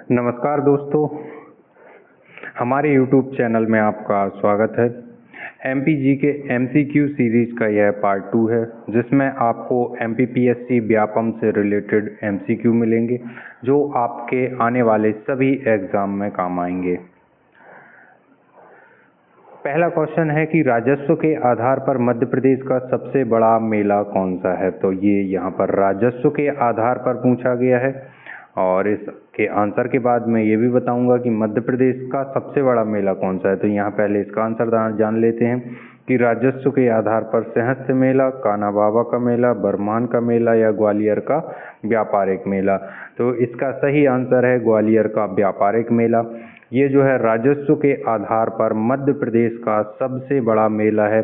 नमस्कार दोस्तों, हमारे YouTube चैनल में आपका स्वागत है। MPG के MCQ सीरीज का यह पार्ट 2 है, जिसमें आपको MPPSC व्यापम से रिलेटेड MCQ मिलेंगे, जो आपके आने वाले सभी एग्जाम में काम आएंगे। पहला क्वेश्चन है कि राजस्व के आधार पर मध्य प्रदेश का सबसे बड़ा मेला कौन सा है। तो ये यहाँ पर राजस्व के आधार पर पूछा गया है, और इसके आंसर के बाद मैं ये भी बताऊंगा कि मध्य प्रदेश का सबसे बड़ा मेला कौन सा है। तो यहाँ पहले इसका आंसर जान लेते हैं कि राजस्व के आधार पर सिंहस्थ मेला, कान्हा बाबा का मेला, बरमान का मेला या ग्वालियर का व्यापारिक मेला। तो इसका सही आंसर है ग्वालियर का व्यापारिक मेला। ये जो है राजस्व के आधार पर मध्य प्रदेश का सबसे बड़ा मेला है।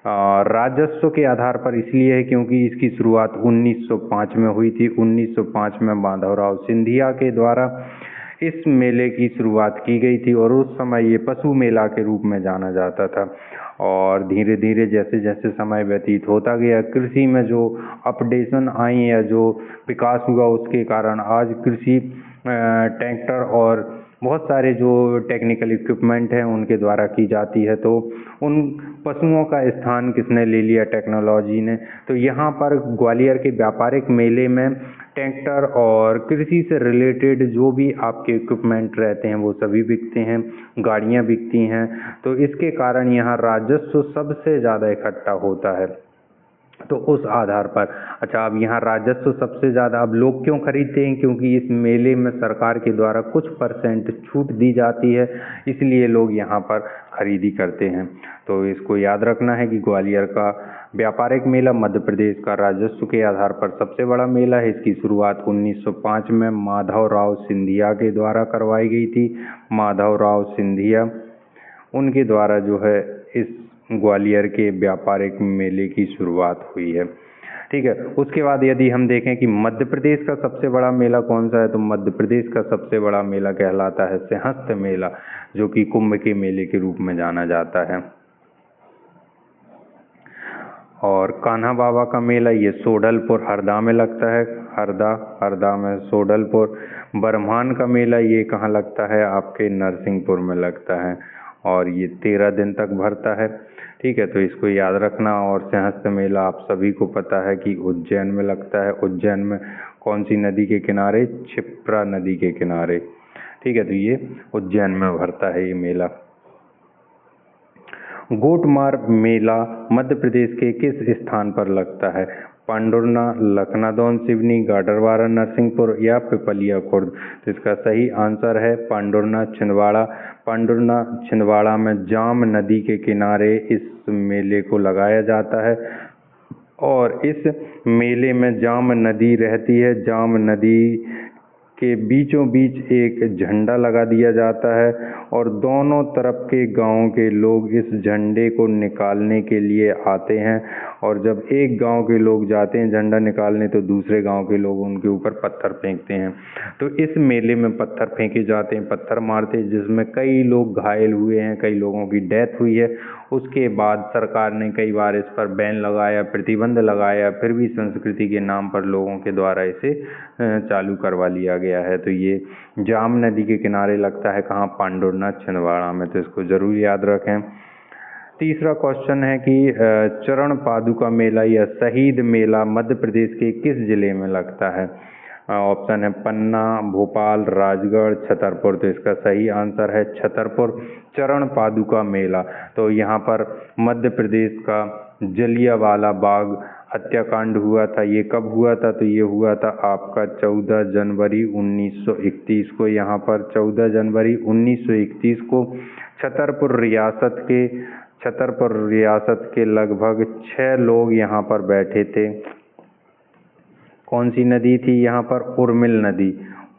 राजस्व के आधार पर इसलिए है क्योंकि इसकी शुरुआत 1905 में हुई थी। 1905 में माधवराव सिंधिया के द्वारा इस मेले की शुरुआत की गई थी, और उस समय ये पशु मेला के रूप में जाना जाता था। और धीरे धीरे जैसे जैसे समय व्यतीत होता गया, कृषि में जो अपडेशन आई या जो विकास हुआ, उसके कारण आज कृषि ट्रैक्टर और बहुत सारे जो टेक्निकल इक्विपमेंट हैं उनके द्वारा की जाती है। तो उन पशुओं का स्थान किसने ले लिया? टेक्नोलॉजी ने। तो यहाँ पर ग्वालियर के व्यापारिक मेले में ट्रैक्टर और कृषि से रिलेटेड जो भी आपके इक्विपमेंट रहते हैं वो सभी बिकते हैं, गाड़ियाँ बिकती हैं। तो इसके कारण यहाँ राजस्व सबसे ज़्यादा इकट्ठा होता है। तो उस आधार पर अब यहाँ राजस्व सबसे ज़्यादा अब लोग क्यों खरीदते हैं? क्योंकि इस मेले में सरकार के द्वारा कुछ % छूट दी जाती है, इसलिए लोग यहाँ पर खरीदी करते हैं। तो इसको याद रखना है कि ग्वालियर का व्यापारिक मेला मध्य प्रदेश का राजस्व के आधार पर सबसे बड़ा मेला है। इसकी शुरुआत 1905 में माधवराव सिंधिया के द्वारा करवाई गई थी। माधवराव सिंधिया, उनके द्वारा जो है इस ग्वालियर के व्यापारिक मेले की शुरुआत हुई है। ठीक है, उसके बाद यदि हम देखें कि मध्य प्रदेश का सबसे बड़ा मेला कौन सा है, तो मध्य प्रदेश का सबसे बड़ा मेला कहलाता है सिंहस्थ मेला, जो कि कुंभ के मेले के रूप में जाना जाता है। और कान्हा बाबा का मेला ये सोडलपुर हरदा में लगता है। हरदा में सोडलपुर। बरमान का मेला ये कहाँ लगता है? आपके नरसिंहपुर में लगता है, और ये 13 दिन तक भरता है। ठीक है, तो इसको याद रखना। और सिंहस्थ मेला आप सभी को पता है कि उज्जैन में लगता है। उज्जैन में कौन सी नदी के किनारे? क्षिप्रा नदी के किनारे। ठीक है, तो ये उज्जैन में भरता है ये मेला। गोटमार मेला मध्य प्रदेश के किस स्थान पर लगता है? पांडुरना, लखनादौन सिवनी, गाडरवारा नरसिंहपुर या पिपलिया खुर्द। तो इसका सही आंसर है पांडुरना छिंदवाड़ा। पांडुरना छिंदवाड़ा में जाम नदी के किनारे इस मेले को लगाया जाता है, और इस मेले में जाम नदी रहती है। जाम नदी के बीचों बीच एक झंडा लगा दिया जाता है, और दोनों तरफ के गांव के लोग इस झंडे को निकालने के लिए आते हैं। और जब एक गांव के लोग जाते हैं झंडा निकालने, तो दूसरे गांव के लोग उनके ऊपर पत्थर फेंकते हैं। तो इस मेले में पत्थर फेंके जाते हैं, पत्थर मारते हैं, जिसमें कई लोग घायल हुए हैं, कई लोगों की डेथ हुई है। उसके बाद सरकार ने कई बार इस पर बैन लगाया, प्रतिबंध लगाया, फिर भी संस्कृति के नाम पर लोगों के द्वारा इसे चालू करवा लिया गया है। तो ये जाम नदी के किनारे लगता है, कहाँ? पांडुरना छिंदवाड़ा में। तो इसको जरूर याद रखें। तीसरा क्वेश्चन है कि चरण पादुका मेला या शहीद मेला मध्य प्रदेश के किस जिले में लगता है? ऑप्शन है पन्ना, भोपाल, राजगढ़, छतरपुर। तो इसका सही आंसर है छतरपुर। चरण पादुका मेला, तो यहाँ पर मध्य प्रदेश का जलियांवाला बाग हत्याकांड हुआ था। ये कब हुआ था? तो ये हुआ था आपका 14 जनवरी 1931 को। यहाँ पर 14 जनवरी 1931 को छतरपुर रियासत के लगभग 6 लोग यहाँ पर बैठे थे। कौन सी नदी थी यहाँ पर? उर्मिल नदी।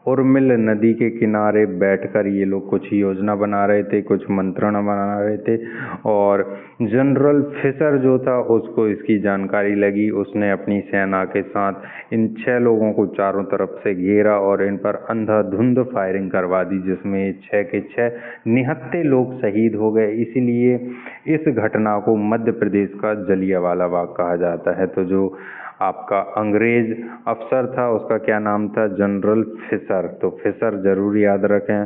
उर्मिल नदी के किनारे बैठकर ये लोग कुछ योजना बना रहे थे, कुछ मंत्रणा बना रहे थे, और जनरल फिशर जो था उसको इसकी जानकारी लगी। उसने अपनी सेना के साथ इन 6 लोगों को चारों तरफ से घेरा और इन पर अंधाधुंध फायरिंग करवा दी, जिसमें 6 के 6 निहत्थे लोग शहीद हो गए। इसीलिए इस घटना को मध्य प्रदेश का जलियांवाला बाग कहा जाता है। तो जो आपका अंग्रेज अफसर था, उसका क्या नाम था? General Fisher. तो फिशर जरूर याद रखें।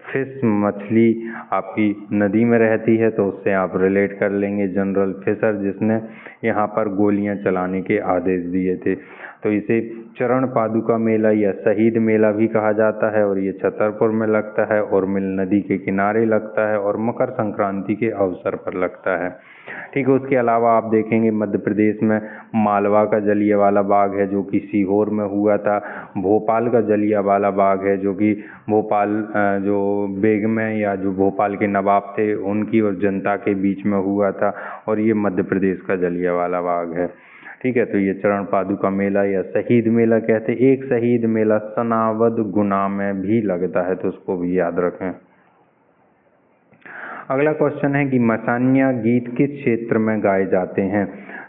फिश मछली आपकी नदी में रहती है, तो उससे आप रिलेट कर लेंगे जनरल फिशर, जिसने यहाँ पर गोलियां चलाने के आदेश दिए थे। तो इसे चरण पादुका मेला या शहीद मेला भी कहा जाता है, और ये छतरपुर में लगता है, उर्मिल नदी के किनारे लगता है, और मकर संक्रांति के अवसर पर लगता है। ठीक है, उसके अलावा आप देखेंगे मध्य प्रदेश में मालवा का जलियांवाला बाग है, जो कि सीहोर में हुआ था। भोपाल का जलियांवाला बाग है, जो कि भोपाल जो बेगमें या जो भोपाल के नवाब थे उनकी और जनता के बीच में हुआ था, और ये मध्य प्रदेश का जलियांवाला बाग है। ठीक है, तो ये चरण पादुका मेला या शहीद मेला कहते हैं। एक शहीद मेला सनावद गुना में भी लगता है, तो उसको भी याद रखें। अगला क्वेश्चन है कि मसान्या गीत किस क्षेत्र में गाए जाते हैं?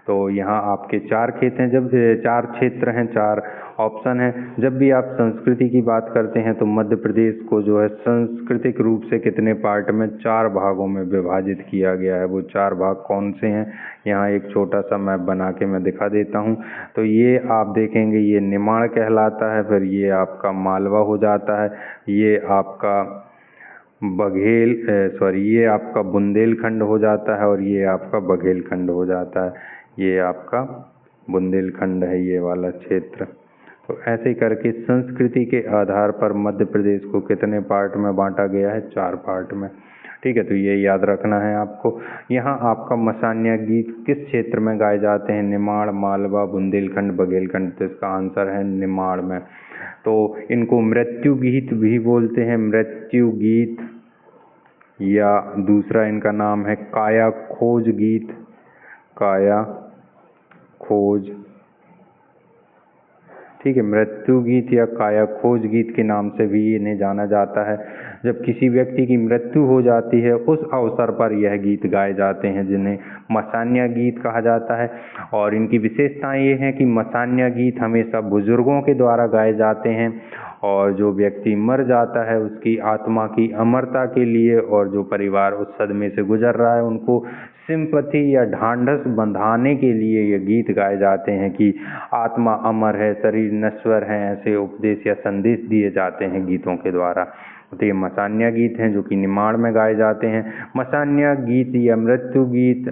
तो यहाँ आपके 4 खेत हैं, जब 4 क्षेत्र हैं, 4 ऑप्शन हैं। जब भी आप संस्कृति की बात करते हैं तो मध्य प्रदेश को जो है सांस्कृतिक रूप से कितने पार्ट में, 4 भागों में विभाजित किया गया है। वो 4 भाग कौन से हैं? यहाँ एक छोटा सा मैप बना के मैं दिखा देता हूँ। तो ये आप देखेंगे, ये निमाड़ कहलाता है, फिर ये आपका मालवा हो जाता है, ये आपका ये आपका बुंदेलखंड हो जाता है, और ये आपका बघेलखंड हो जाता है। ये आपका बुंदेलखंड है, ये वाला क्षेत्र। तो ऐसे करके संस्कृति के आधार पर मध्य प्रदेश को कितने पार्ट में बांटा गया है? 4 पार्ट में। ठीक है, तो ये याद रखना है आपको। यहाँ आपका मसान्या गीत किस क्षेत्र में गाए जाते हैं? निमाड़, मालवा, बुंदेलखंड, बघेलखंड। तो इसका आंसर है निमाड़ में। तो इनको मृत्यु गीत भी बोलते हैं, मृत्यु गीत, या दूसरा इनका नाम है काया खोज गीत, काया खोज। ठीक है, मृत्यु गीत या काया खोज गीत के नाम से भी इन्हें जाना जाता है। जब किसी व्यक्ति की मृत्यु हो जाती है उस अवसर पर यह गीत गाए जाते हैं, जिन्हें मसान्या गीत कहा जाता है। और इनकी विशेषताएं ये हैं कि मसान्या गीत हमेशा बुजुर्गों के द्वारा गाए जाते हैं, और जो व्यक्ति मर जाता है उसकी आत्मा की अमरता के लिए, और जो परिवार उस सदमे से गुजर रहा है उनको सिंपैथी या ढांढस बंधाने के लिए ये गीत गाए जाते हैं कि आत्मा अमर है, शरीर नश्वर है। ऐसे उपदेश या संदेश दिए जाते हैं गीतों के द्वारा। तो ये मसान्या गीत हैं जो कि निमाड़ में गाए जाते हैं। मसान्या गीत या मृत्यु गीत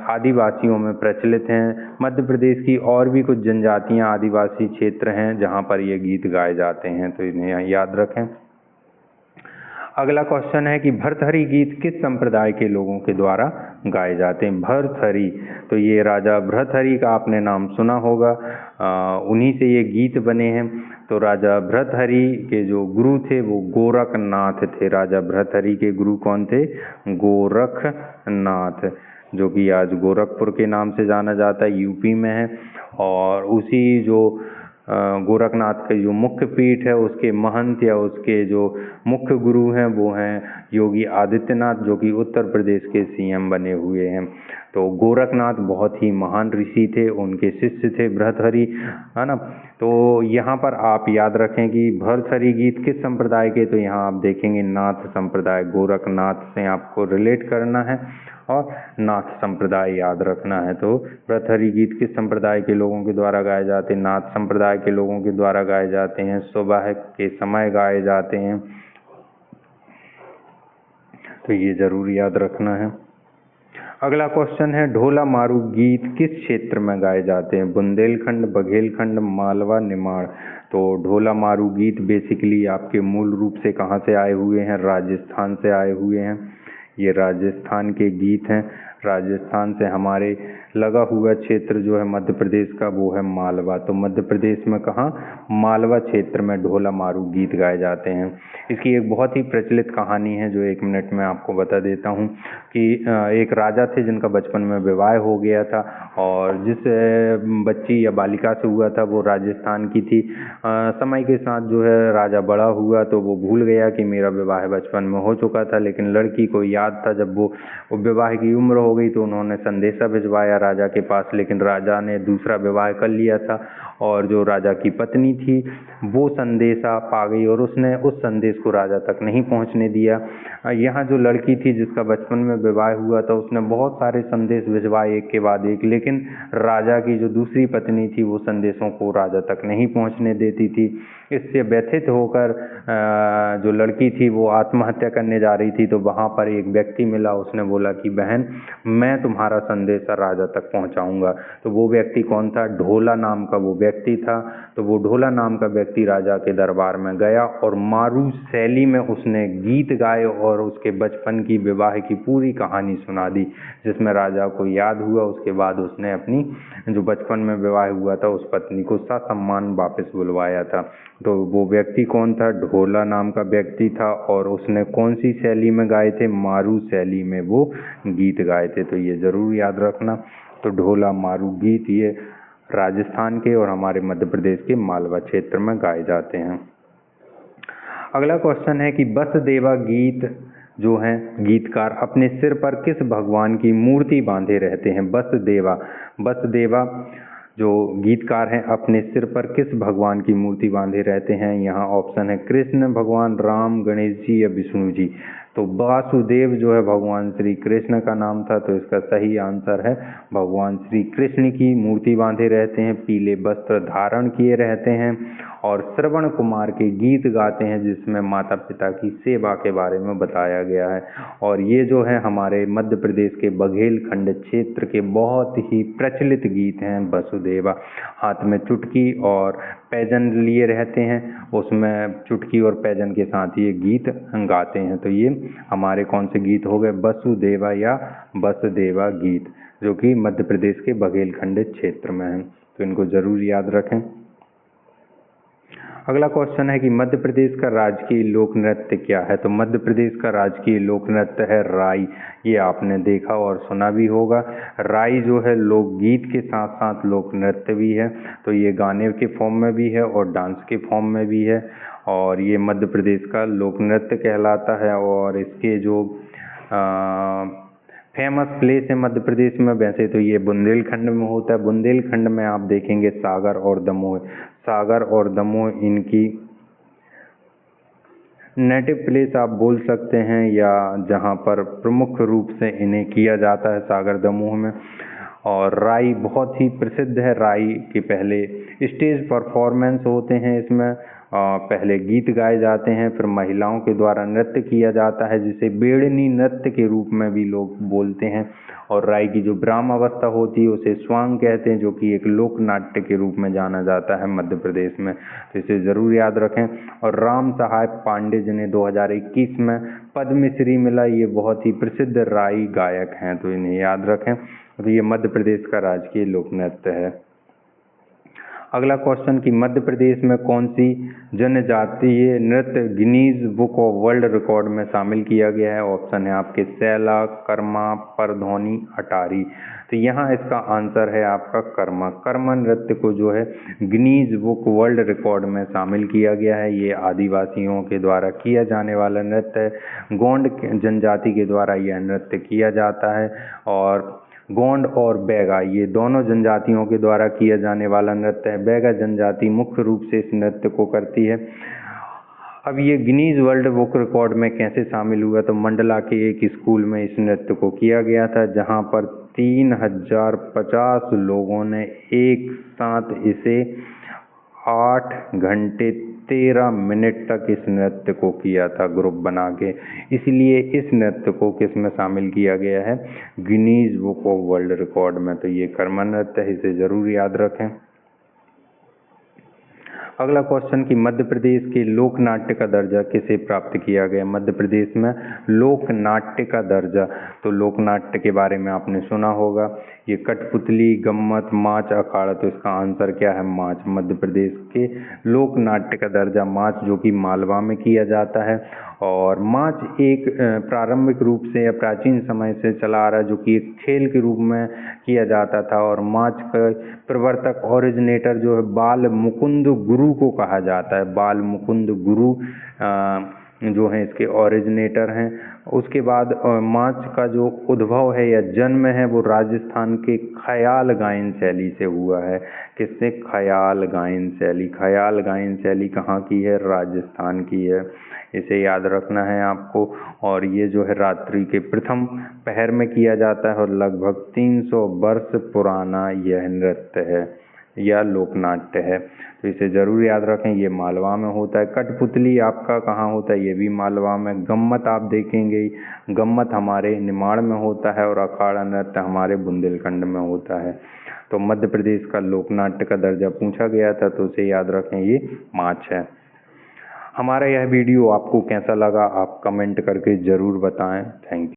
आदिवासियों में प्रचलित हैं। मध्य प्रदेश की और भी कुछ जनजातियां आदिवासी क्षेत्र हैं जहां पर ये गीत गाए जाते हैं, तो इन्हें याद रखें। अगला क्वेश्चन है कि भर्तहरि गीत किस संप्रदाय के लोगों के द्वारा गाए जाते हैं? भर्तहरि, तो ये राजा भर्तहरि का आपने नाम सुना होगा, उन्हीं से ये गीत बने हैं। तो राजा भर्तहरि के जो गुरु थे वो गोरखनाथ थे। राजा भर्तहरि के गुरु कौन थे? गोरखनाथ, जो कि आज गोरखपुर के नाम से जाना जाता है, यूपी में है। और उसी जो गोरखनाथ के जो मुख्य पीठ है उसके महंत या उसके जो मुख्य गुरु हैं वो हैं योगी आदित्यनाथ, जो कि उत्तर प्रदेश के सीएम बने हुए हैं। तो गोरखनाथ बहुत ही महान ऋषि थे, उनके शिष्य थे भर्तहरि, है ना। तो यहाँ पर आप याद रखें कि भर्तहरि गीत किस संप्रदाय के? तो यहाँ आप देखेंगे नाथ संप्रदाय, गोरखनाथ से आपको रिलेट करना है और नाथ संप्रदाय याद रखना है। तो भर्तहरि गीत किस संप्रदाय के लोगों के द्वारा गाए जाते हैं? नाथ संप्रदाय के लोगों के द्वारा गाए जाते हैं, सुबह के समय गाए जाते हैं। तो ये जरूर याद रखना है। अगला क्वेश्चन है ढोला मारू गीत किस क्षेत्र में गाए जाते हैं? बुंदेलखंड, बघेलखंड, मालवा, निमाड़। तो ढोला मारू गीत बेसिकली आपके मूल रूप से कहाँ से आए हुए हैं? राजस्थान से आए हुए हैं। ये राजस्थान के गीत हैं। राजस्थान से हमारे लगा हुआ क्षेत्र जो है मध्य प्रदेश का वो है मालवा। तो मध्य प्रदेश में कहाँ? मालवा क्षेत्र में ढोला मारू गीत गाए जाते हैं। इसकी एक बहुत ही प्रचलित कहानी है जो 1 मिनट में आपको बता देता हूँ कि एक राजा थे जिनका बचपन में विवाह हो गया था, और जिस बच्ची या बालिका से हुआ था वो राजस्थान की थी। समय के साथ जो है राजा बड़ा हुआ तो वो भूल गया कि मेरा विवाह बचपन में हो चुका था, लेकिन लड़की को याद था। जब वो विवाह की उम्र हो गई तो उन्होंने संदेशा भिजवाया राजा के पास, लेकिन राजा ने दूसरा विवाह कर लिया था और जो राजा की पत्नी थी वो संदेशा पा गई और उसने उस संदेश को राजा तक नहीं पहुंचने दिया। यहाँ जो लड़की थी जिसका बचपन में विवाह हुआ था उसने बहुत सारे संदेश भिजवाए एक के बाद एक, लेकिन राजा की जो दूसरी पत्नी थी वो संदेशों को राजा तक नहीं पहुंचने देती थी। इससे व्यथित होकर जो लड़की थी वो आत्महत्या करने जा रही थी, तो वहाँ पर एक व्यक्ति मिला। उसने बोला कि बहन मैं तुम्हारा संदेशा राजा तक पहुँचाऊँगा। तो वो व्यक्ति कौन था? ढोला नाम का वो व्यक्ति था। तो वो ढोला नाम का व्यक्ति राजा के दरबार में गया और मारू शैली में उसने गीत गाए और उसके बचपन की विवाह की पूरी कहानी सुना दी, जिसमें राजा को याद हुआ। उसके बाद उसने अपनी जो बचपन में विवाह हुआ था उस पत्नी को ससम्मान वापस बुलवाया था। तो वो व्यक्ति कौन था? ढोला नाम का व्यक्ति था। और उसने कौन सी शैली में गाए थे? मारू शैली में वो गीत गाए थे। तो ये ज़रूर याद रखना। तो ढोला मारू गीत ये राजस्थान के और हमारे मध्य प्रदेश के मालवा क्षेत्र में गाए जाते हैं। अगला क्वेश्चन है कि बसदेवा गीत जो हैं गीतकार अपने सिर पर किस भगवान की मूर्ति बांधे रहते हैं? बसदेवा जो गीतकार हैं अपने सिर पर किस भगवान की मूर्ति बांधे रहते हैं? यहाँ ऑप्शन है कृष्ण भगवान, राम, गणेश जी या विष्णु जी। तो वासुदेव जो है भगवान श्री कृष्ण का नाम था, तो इसका सही आंसर है भगवान श्री कृष्ण की मूर्ति बांधे रहते हैं, पीले वस्त्र धारण किए रहते हैं और श्रवण कुमार के गीत गाते हैं जिसमें माता पिता की सेवा के बारे में बताया गया है। और ये जो है हमारे मध्य प्रदेश के बघेलखंड क्षेत्र के बहुत ही प्रचलित गीत हैं वसुदेवा। हाथ में चुटकी और पैजन लिए रहते हैं, उसमें चुटकी और पैजन के साथ ये गीत गाते हैं। तो ये हमारे कौन से गीत हो गए? वसुदेवा या बसदेवा गीत, जो कि मध्य प्रदेश के बघेलखंड क्षेत्र में है। तो इनको जरूर याद रखें। अगला क्वेश्चन है कि मध्य प्रदेश का राजकीय लोक नृत्य क्या है? तो मध्य प्रदेश का राजकीय लोक नृत्य है राई। ये आपने देखा और सुना भी होगा। राई जो है लोकगीत के साथ साथ लोक नृत्य भी है। तो ये गाने के फॉर्म में भी है और डांस के फॉर्म में भी है और ये मध्य प्रदेश का लोक नृत्य कहलाता है। और इसके जो फेमस प्लेस है मध्य प्रदेश में, वैसे तो ये बुंदेलखंड में होता है। बुंदेलखंड में आप देखेंगे सागर और दमोह इनकी नेटिव प्लेस आप बोल सकते हैं, या जहां पर प्रमुख रूप से इन्हें किया जाता है सागर दमोह में। और राई बहुत ही प्रसिद्ध है। राई के पहले स्टेज परफॉर्मेंस होते हैं, इसमें पहले गीत गाए जाते हैं, फिर महिलाओं के द्वारा नृत्य किया जाता है जिसे बेड़नी नृत्य के रूप में भी लोग बोलते हैं। और राई की जो ब्राह्म अवस्था होती है उसे स्वांग कहते हैं, जो कि एक लोक नाट्य के रूप में जाना जाता है मध्य प्रदेश में। तो इसे ज़रूर याद रखें। और राम सहाय पांडे जिन्हें 2021 में पद्मश्री मिला, ये बहुत ही प्रसिद्ध राई गायक हैं, तो इन्हें याद रखें। तो ये मध्य प्रदेश का राजकीय लोक नृत्य है। अगला क्वेश्चन कि मध्य प्रदेश में कौन सी जनजातीय नृत्य Guinness book of world record में शामिल किया गया है? ऑप्शन है आपके सैला, कर्मा, परधौनी, अटारी। तो यहाँ इसका आंसर है आपका कर्मा। कर्मा नृत्य को जो है गिनीज बुक वर्ल्ड रिकॉर्ड में शामिल किया गया है। ये आदिवासियों के द्वारा किया जाने वाला नृत्य है। गोंड जनजाति के द्वारा यह नृत्य किया जाता है और गोंड और बैगा ये दोनों जनजातियों के द्वारा किया जाने वाला नृत्य है। बैगा जनजाति मुख्य रूप से इस नृत्य को करती है। अब ये गिनीज वर्ल्ड बुक रिकॉर्ड में कैसे शामिल हुआ? तो मंडला के एक स्कूल में इस नृत्य को किया गया था, जहां पर 3050 लोगों ने एक साथ इसे 8 घंटे 13 मिनट तक इस नृत्य को किया था ग्रुप बना के। इसलिए इस नृत्य को किस में शामिल किया गया है? Guinness book of world record में। तो ये कर्मा नृत्य है, इसे जरूर याद रखें। अगला क्वेश्चन कि मध्य प्रदेश के लोक नाट्य का दर्जा किसे प्राप्त किया गया? मध्य प्रदेश में लोक नाट्य का दर्जा, तो लोक नाट्य के बारे में आपने सुना होगा। ये कठपुतली, गम्मत, माच, अखाड़ा। तो इसका आंसर क्या है? माच। मध्य प्रदेश के लोक नाट्य का दर्जा माच, जो कि मालवा में किया जाता है। और माच एक प्रारंभिक रूप से या प्राचीन समय से चला आ रहा है, जो कि एक खेल के रूप में किया जाता था। और माच का प्रवर्तक ओरिजिनेटर जो है बाल मुकुंद गुरु को कहा जाता है। बाल मुकुंद गुरु जो हैं इसके ओरिजिनेटर हैं। उसके बाद माच का जो उद्भव है या जन्म है वो राजस्थान के ख्याल गायन शैली से हुआ है। किससे? ख्याल गायन शैली। ख्याल गायन शैली कहाँ की है? राजस्थान की है। इसे याद रखना है आपको। और ये जो है रात्रि के प्रथम पहर में किया जाता है और लगभग 300 वर्ष पुराना यह नृत्य है या लोकनाट्य है। तो इसे ज़रूर याद रखें। ये मालवा में होता है। कठपुतली आपका कहाँ होता है? ये भी मालवा में। गम्मत आप देखेंगे ही, गम्मत हमारे निमाड़ में होता है और अखाड़ा नृत्य हमारे बुंदेलखंड में होता है। तो मध्य प्रदेश का लोकनाट्य का दर्जा पूछा गया था, तो उसे याद रखें, ये माच है। हमारा यह वीडियो आपको कैसा लगा आप कमेंट करके ज़रूर बताएं। Thank you.